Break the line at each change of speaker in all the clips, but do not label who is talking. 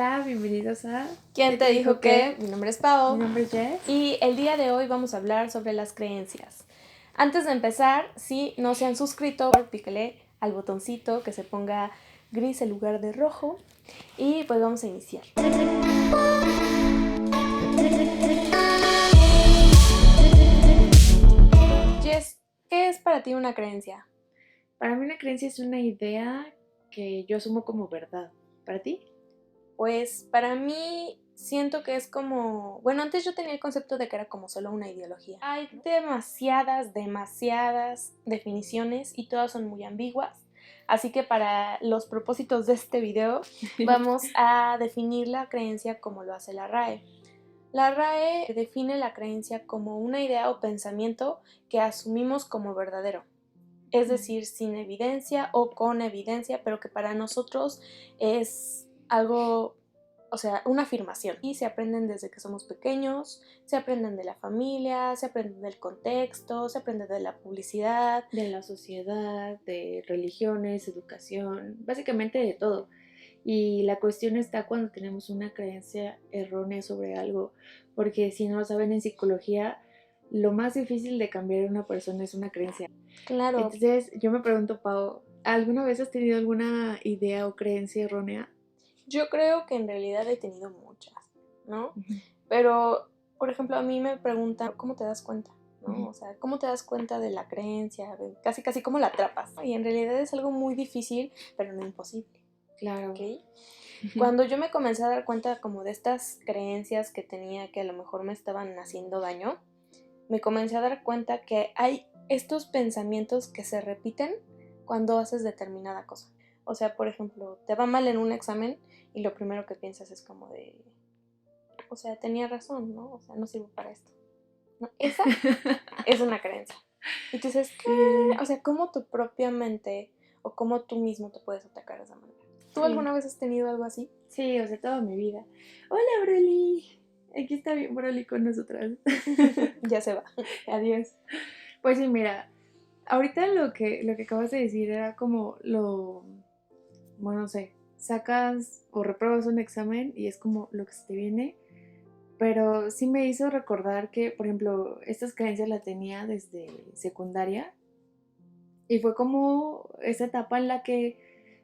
Hola, bienvenidos a
¿Quién te dijo qué? Mi nombre es Pao.
Mi nombre es Jess.
Y el día de hoy vamos a hablar sobre las creencias. Antes de empezar, si no se han suscrito, pícale al botoncito que se ponga gris en lugar de rojo. Y pues vamos a iniciar. Jess, ¿qué es para ti una creencia?
Para mí una creencia es una idea que yo asumo como verdad. ¿Para ti?
Pues para mí siento que es como... Bueno, antes yo tenía el concepto de que era como solo una ideología. Hay demasiadas definiciones y todas son muy ambiguas. Así que para los propósitos de este video vamos a definir la creencia como lo hace la RAE. La RAE define la creencia como una idea o pensamiento que asumimos como verdadero. Es decir, sin evidencia o con evidencia, pero que para nosotros es algo, o sea, una afirmación. Y se aprenden desde que somos pequeños, se aprenden de la familia, se aprenden del contexto, se aprende de la publicidad,
de la sociedad, de religiones, educación, básicamente de todo. Y la cuestión está cuando tenemos una creencia errónea sobre algo, porque si no lo saben en psicología, lo más difícil de cambiar a una persona es una creencia.
Claro.
Entonces yo me pregunto, Pau, ¿alguna vez has tenido alguna idea o creencia errónea?
Yo creo que en realidad he tenido muchas, ¿no? Pero, por ejemplo, a mí me preguntan, ¿cómo te das cuenta? ¿No? O sea, ¿cómo te das cuenta de la creencia? Casi cómo la atrapas. Y en realidad es algo muy difícil, pero no imposible.
Claro.
¿Okay? Cuando yo me comencé a dar cuenta como de estas creencias que tenía que a lo mejor me estaban haciendo daño, me comencé a dar cuenta que hay estos pensamientos que se repiten cuando haces determinada cosa. O sea, por ejemplo, te va mal en un examen y lo primero que piensas es como de, o sea, tenía razón, ¿no? O sea, no sirvo para esto. ¿No? Esa es una creencia. Entonces, ¿qué? O sea, ¿cómo tu propia mente o cómo tú mismo te puedes atacar de esa manera? ¿Tú alguna vez has tenido algo así?
Sí, o sea, toda mi vida. Hola, Broly. Aquí está bien Broly con nosotras.
Ya se va.
Adiós. Pues sí, mira, ahorita lo que acabas de decir era como bueno, no sé, sacas o repruebas un examen y es como lo que se te viene, pero sí me hizo recordar que, por ejemplo, estas creencias las tenía desde secundaria y fue como esa etapa en la que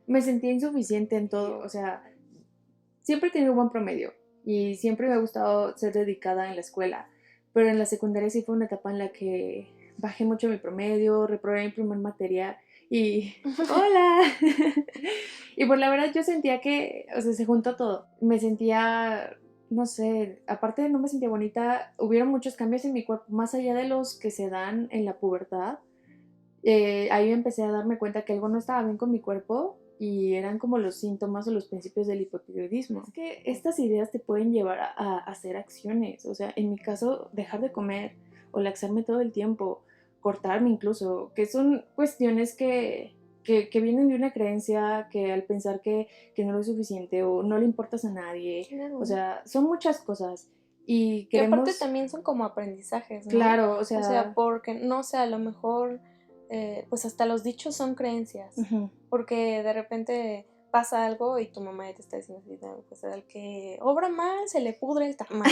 me sentía insuficiente en todo, o sea, siempre he tenido un buen promedio y siempre me ha gustado ser dedicada en la escuela, pero en la secundaria sí fue una etapa en la que bajé mucho mi promedio, reprobé mi primer materia y ¡hola! Y pues la verdad yo sentía que, o sea, se juntó todo. Me sentía, no sé, aparte de no me sentía bonita, hubieron muchos cambios en mi cuerpo, más allá de los que se dan en la pubertad. Ahí empecé a darme cuenta que algo no estaba bien con mi cuerpo y eran como los síntomas o los principios del hipotiroidismo. Es que estas ideas te pueden llevar a hacer acciones, o sea, en mi caso, dejar de comer o laxarme todo el tiempo, cortarme incluso, que son cuestiones que vienen de una creencia que al pensar que no lo es suficiente o no le importas a nadie,
Claro.
o sea, son muchas cosas. Y
Que
queremos...
aparte también son como aprendizajes, ¿no?
Claro,
o sea porque, no sé, a lo mejor, pues hasta los dichos son creencias. Porque de repente pasa algo y tu mamá ya te está diciendo así, no, pues al que obra mal se le pudre el tamal,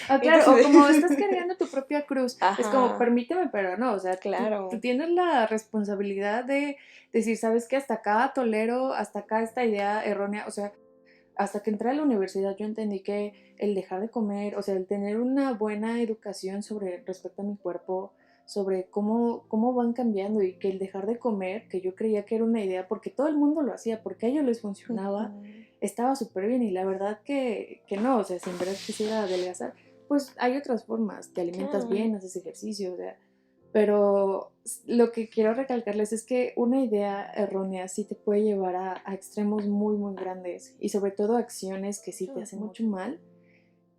¿no?
Claro, o como estás cargando tu propia cruz.
Ajá.
Es como, permíteme, pero no, o sea,
Claro.
tú tienes la responsabilidad de decir, ¿sabes qué? Hasta acá tolero, hasta acá esta idea errónea, o sea, hasta que entré a la universidad yo entendí que el dejar de comer, o sea, el tener una buena educación sobre respecto a mi cuerpo, sobre cómo van cambiando y que el dejar de comer, que yo creía que era una idea, porque todo el mundo lo hacía, porque a ellos les funcionaba, estaba súper bien y la verdad que no, o sea, si en verdad quisiera adelgazar, pues hay otras formas, te alimentas bien, haces ejercicio, o sea, pero lo que quiero recalcarles es que una idea errónea sí te puede llevar a extremos muy, muy grandes y sobre todo a acciones que sí te hacen mucho mal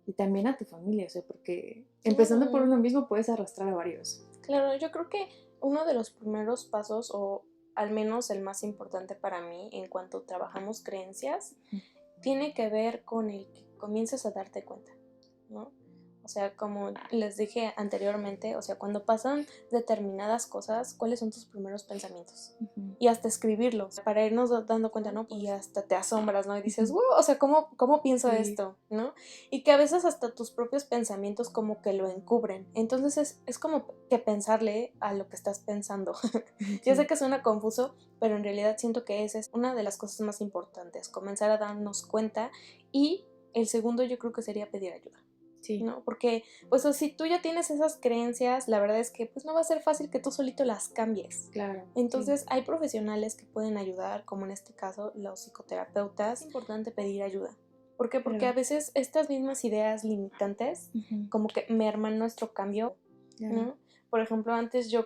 y también a tu familia, o sea, porque empezando por uno mismo puedes arrastrar a varios.
Claro, yo creo que uno de los primeros pasos, o al menos el más importante para mí en cuanto trabajamos creencias, tiene que ver con el que comiences a darte cuenta, ¿no? O sea, como les dije anteriormente, o sea, cuando pasan determinadas cosas, ¿cuáles son tus primeros pensamientos? Y hasta escribirlos, para irnos dando cuenta, ¿no? Y hasta te asombras, ¿no? Y dices, wow, o sea, ¿cómo pienso esto? ¿No? Y que a veces hasta tus propios pensamientos como que lo encubren. Entonces es como que pensarle a lo que estás pensando. Ya sé que suena confuso, pero en realidad siento que esa es una de las cosas más importantes, comenzar a darnos cuenta. Y el segundo yo creo que sería pedir ayuda.
Sí.
¿No? Porque, pues, si tú ya tienes esas creencias, la verdad es que, pues, no va a ser fácil que tú solito las cambies.
Claro.
Entonces, hay profesionales que pueden ayudar, como en este caso, los psicoterapeutas. Es importante pedir ayuda. ¿Por qué? Porque a veces estas mismas ideas limitantes, como que merman nuestro cambio, ¿no? Por ejemplo, antes de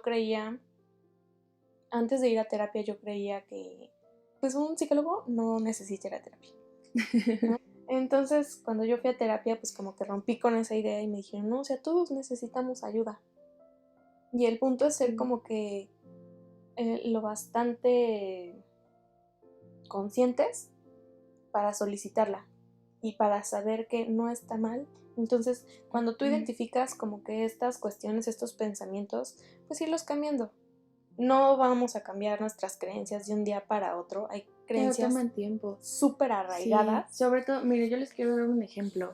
ir a terapia, yo creía que, pues, un psicólogo no necesita ir a terapia, ¿no? Entonces, cuando yo fui a terapia, pues como que rompí con esa idea y me dijeron, no, o sea, todos necesitamos ayuda. Y el punto es ser como que lo bastante conscientes para solicitarla y para saber que no está mal. Entonces, cuando tú identificas como que estas cuestiones, estos pensamientos, pues irlos cambiando. No vamos a cambiar nuestras creencias de un día para otro. Hay creencias
toman tiempo.
súper arraigadas.
Sí, sobre todo, mire, yo les quiero dar un ejemplo.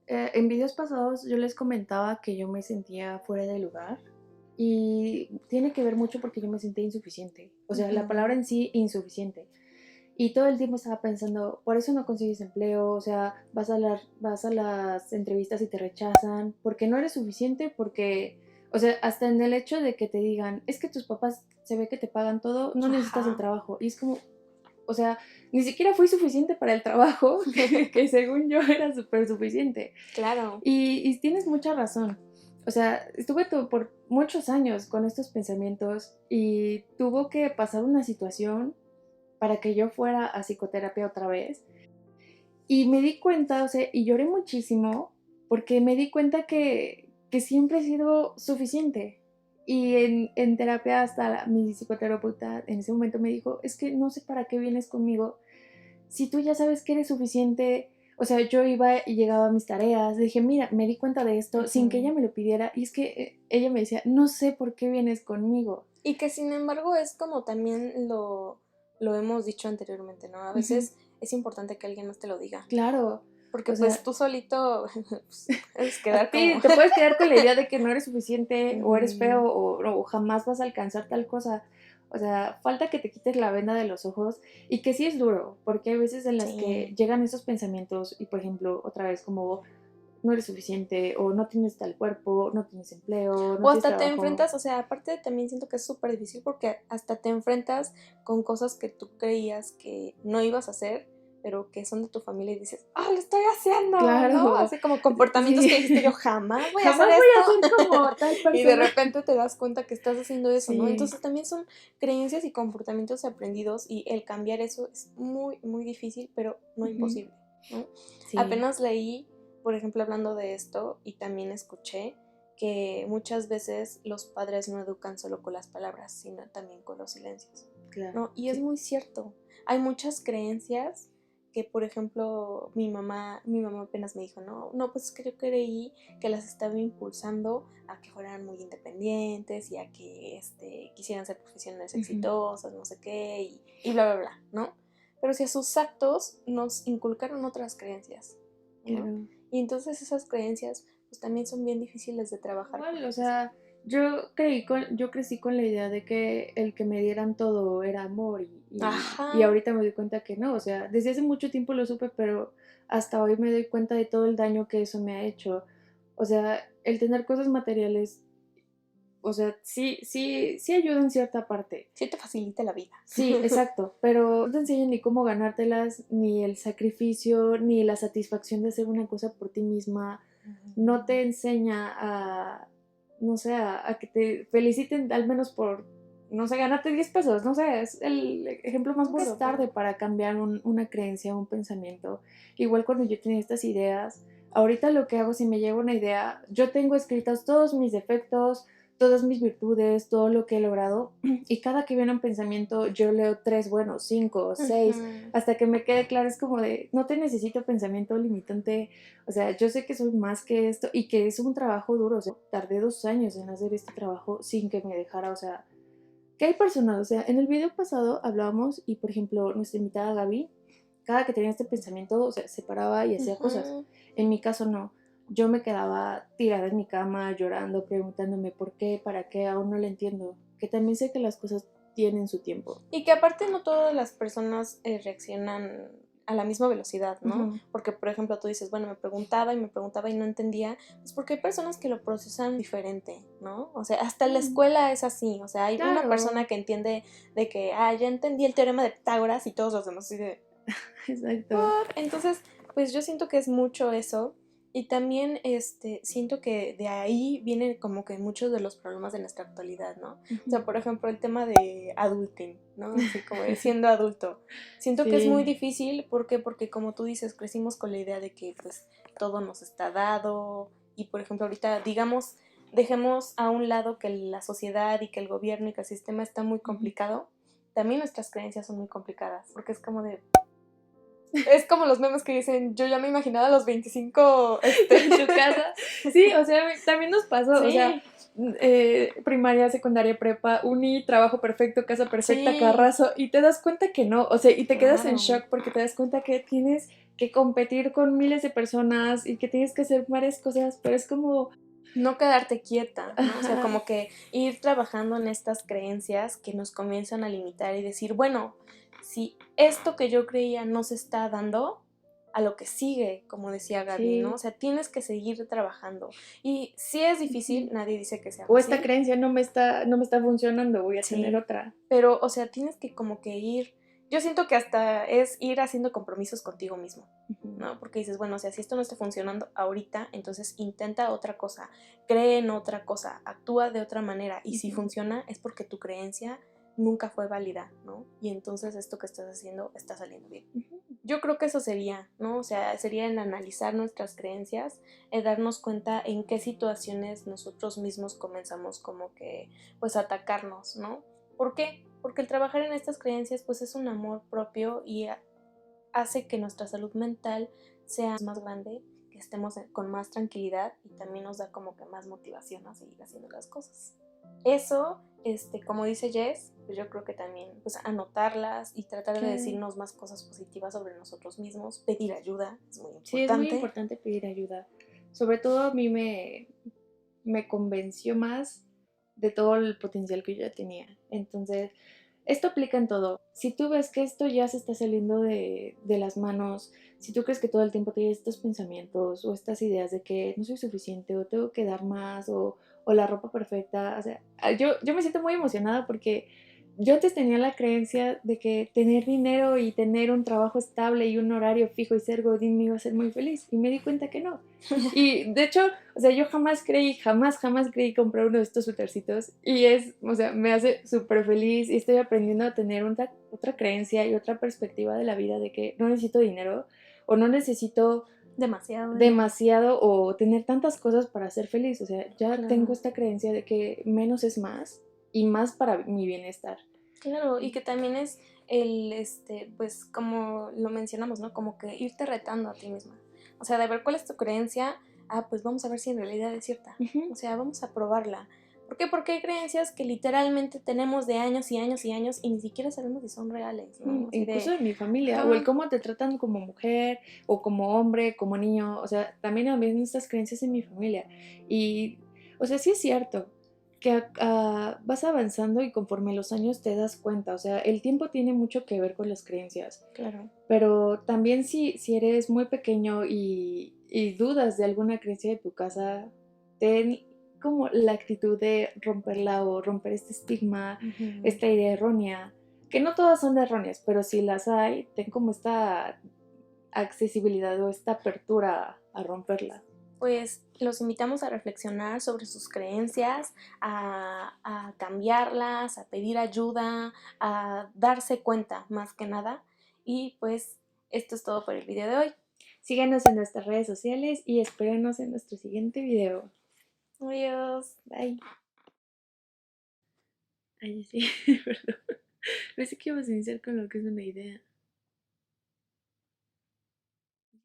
En videos pasados yo les comentaba que yo me sentía fuera de lugar y tiene que ver mucho porque yo me sentía insuficiente. O sea, la palabra en sí, insuficiente. Y todo el tiempo estaba pensando, por eso no consigues empleo, o sea, vas a las entrevistas y te rechazan, porque no eres suficiente, porque, o sea, hasta en el hecho de que te digan, es que tus papás se ve que te pagan todo, no necesitas el trabajo. Y es como, o sea, ni siquiera fui suficiente para el trabajo, que según yo era súper suficiente.
Claro.
Y tienes mucha razón. O sea, estuve por muchos años con estos pensamientos y tuvo que pasar una situación para que yo fuera a psicoterapia otra vez. Y me di cuenta, o sea, y lloré muchísimo porque me di cuenta que siempre he sido suficiente. Y en terapia hasta mi psicoterapeuta en ese momento me dijo, es que no sé para qué vienes conmigo. Si tú ya sabes que eres suficiente, o sea, yo iba y llegaba a mis tareas, dije, mira, me di cuenta de esto sin que ella me lo pidiera. Y es que ella me decía, no sé por qué vienes conmigo.
Y que sin embargo es como también lo hemos dicho anteriormente, ¿no? A veces es importante que alguien más te lo diga.
Claro.
Porque
o sea,
pues tú solito pues, puedes quedar como...
te puedes quedar con la idea de que no eres suficiente o eres feo o jamás vas a alcanzar tal cosa. O sea, falta que te quites la venda de los ojos y que sí es duro, porque hay veces en las que llegan esos pensamientos y, por ejemplo, otra vez como no eres suficiente o no tienes tal cuerpo, no tienes empleo, no
o
tienes
hasta te
trabajo.
enfrentas, o sea, aparte también siento que es súper difícil porque hasta te enfrentas con cosas que tú creías que no ibas a hacer, pero que son de tu familia y dices, ¡ah, lo estoy haciendo!
Claro.
¿No? Así como comportamientos que dijiste yo jamás voy a hacer
Jamás
esto.
voy a ser como tal persona.
Y de repente te das cuenta que estás haciendo eso,
Sí.
¿no? Entonces también son creencias y comportamientos aprendidos y el cambiar eso es muy, muy difícil, pero no imposible, ¿no?
Sí.
Apenas leí, por ejemplo, hablando de esto, y también escuché que muchas veces los padres no educan solo con las palabras, sino también con los silencios.
Claro.
¿No? Y es muy cierto. Hay muchas creencias que, por ejemplo, mi mamá apenas me dijo, no, pues es que yo creí que las estaba impulsando a que fueran muy independientes y a que quisieran ser profesionales exitosas, no sé qué, y bla, bla, bla, ¿no? Pero si a sus actos nos inculcaron otras creencias, ¿no?
Claro.
Y entonces esas creencias pues también son bien difíciles de trabajar.
Igual, o sea, yo crecí con la idea de que el que me dieran todo era amor y ahorita me doy cuenta que no, o sea, desde hace mucho tiempo lo supe, pero hasta hoy me doy cuenta de todo el daño que eso me ha hecho. O sea, el tener cosas materiales, o sea, sí ayuda en cierta parte.
Sí te facilita la vida.
Sí, exacto, pero no te enseñan ni cómo ganártelas, ni el sacrificio, ni la satisfacción de hacer una cosa por ti misma. No te enseña no sé, a que te feliciten al menos por, no sé, ganarte 10 pesos, no sé, es el ejemplo más burdo. Es tarde para cambiar una creencia, un pensamiento. Igual cuando yo tenía estas ideas, ahorita lo que hago si me llega una idea, yo tengo escritos todos mis defectos, todas mis virtudes, todo lo que he logrado, y cada que viene un pensamiento yo leo 3 buenos, 5, 6,
Ujú.
hasta que me quede claro, es como de, no te necesito pensamiento limitante, o sea, yo sé que soy más que esto y que es un trabajo duro, o sea, tardé 2 años en hacer este trabajo sin que me dejara, o sea, que hay personas, o sea, en el video pasado hablábamos y, por ejemplo, nuestra invitada Gaby, cada que tenía este pensamiento, o sea, se paraba y hacía cosas.
Ujú.
En mi caso no. Yo me quedaba tirada en mi cama, llorando, preguntándome por qué, para qué, aún no lo entiendo. Que también sé que las cosas tienen su tiempo.
Y que aparte no todas las personas reaccionan a la misma velocidad, ¿no?
Ujú.
Porque, por ejemplo, tú dices, bueno, me preguntaba y no entendía, pues porque hay personas que lo procesan diferente, ¿no? O sea, hasta en la
Mm,
escuela es así, o sea, hay una
claro,
persona que entiende de que, ya entendí el teorema de Pitágoras y todos los demás así de,
exacto.
entonces, pues yo siento que es mucho eso. Y también siento que de ahí vienen como que muchos de los problemas de nuestra actualidad, ¿no? O
Ujú.
sea, por ejemplo, el tema de adulting, ¿no? Así como de siendo adulto. Siento que es muy
Sí.
difícil, ¿por qué? Porque como tú dices, crecimos con la idea de que pues todo nos está dado. Y por ejemplo, ahorita, digamos, dejemos a un lado que la sociedad y que el gobierno y que el sistema está muy
Ujú.
complicado. También nuestras creencias son muy complicadas, porque es como de, es como los memes que dicen, yo ya me imaginaba a los 25,
En tu casa. Sí, o sea, también nos pasó, o sea,
Sí,
primaria, secundaria, prepa, uni, trabajo perfecto, casa perfecta,
sí,
carrazo, y te das cuenta que no, o sea, y te quedas en
claro.
shock porque te das cuenta que tienes que competir con miles de personas y que tienes que hacer varias cosas, pero es como,
No quedarte quieta, ¿no? O sea,
ajá,
como que ir trabajando en estas creencias que nos comienzan a limitar y decir, bueno, si esto que yo creía no se está dando, a lo que sigue, como decía Gaby, ¿no? O
sí,
sea, tienes que seguir trabajando. Y si es difícil,
ujú.
nadie dice que sea
O esta
fácil,
creencia no me está funcionando, voy a tener
sí,
otra.
pero, o sea, tienes que como que ir, yo siento que hasta es ir haciendo compromisos contigo mismo,
Ujú.
¿no? Porque dices, bueno, o sea, si esto no está funcionando ahorita, entonces intenta otra cosa, cree en otra cosa, actúa de otra manera, y si
Ujú.
funciona es porque tu creencia nunca fue válida, ¿no? Y entonces esto que estás haciendo está saliendo bien.
Ujú.
Yo creo que eso sería, ¿no? O sea, sería el analizar nuestras creencias, el darnos cuenta en qué situaciones nosotros mismos comenzamos como que, pues, a atacarnos, ¿no? ¿Por qué? Porque el trabajar en estas creencias, pues, es un amor propio y hace que nuestra salud mental sea más grande, que estemos con más tranquilidad y también nos da como que más motivación a seguir haciendo las cosas. Eso, como dice Jess, pues yo creo que también, pues anotarlas y tratar de
Claro.
decirnos más cosas positivas sobre nosotros mismos, pedir ayuda, es muy
Sí, es muy
importante.
importante pedir ayuda. Sobre todo a mí me convenció más de todo el potencial que yo ya tenía. Entonces, esto aplica en todo. Si tú ves que esto ya se está saliendo de las manos, si tú crees que todo el tiempo tienes estos pensamientos o estas ideas de que no soy suficiente o tengo que dar más o la ropa perfecta, o sea, yo me siento muy emocionada porque yo antes tenía la creencia de que tener dinero y tener un trabajo estable y un horario fijo y ser godín me iba a hacer muy feliz y me di cuenta que no. Y de hecho, o sea, yo jamás creí comprar uno de estos suétercitos y o sea, me hace súper feliz y estoy aprendiendo a tener otra creencia y otra perspectiva de la vida de que no necesito dinero o no necesito
Demasiado dinero.
demasiado o tener tantas cosas para ser feliz. O sea, ya tengo
Claro.
esta creencia de que menos es más y más para mi bienestar.
Claro, y que también es pues como lo mencionamos, ¿no? Como que irte retando a ti misma. O sea, de ver cuál es tu creencia, pues vamos a ver si en realidad es cierta.
Ujú.
O sea, vamos a probarla. ¿Por qué? Porque hay creencias que literalmente tenemos de años y años y años y ni siquiera sabemos si son reales, ¿no? Así
Incluso
de,
de mi familia, o el
ajá,
cómo te tratan como mujer, o como hombre, como niño, o sea, también habían estas creencias en mi familia. Y, o sea, sí es cierto que vas avanzando y conforme los años te das cuenta, o sea, el tiempo tiene mucho que ver con las creencias,
claro.
pero también si eres muy pequeño y dudas de alguna creencia de tu casa, ten como la actitud de romperla o romper este estigma,
Ujú.
esta idea errónea, que no todas son erróneas, pero si las hay, ten como esta accesibilidad o esta apertura a romperla.
Pues los invitamos a reflexionar sobre sus creencias, a cambiarlas, a pedir ayuda, a darse cuenta más que nada. Y pues esto es todo por el video de hoy.
Síganos en nuestras redes sociales y espérenos en nuestro siguiente video.
Adiós.
Bye. Ay, sí, perdón. Pensé que ibas a iniciar con lo que es una idea.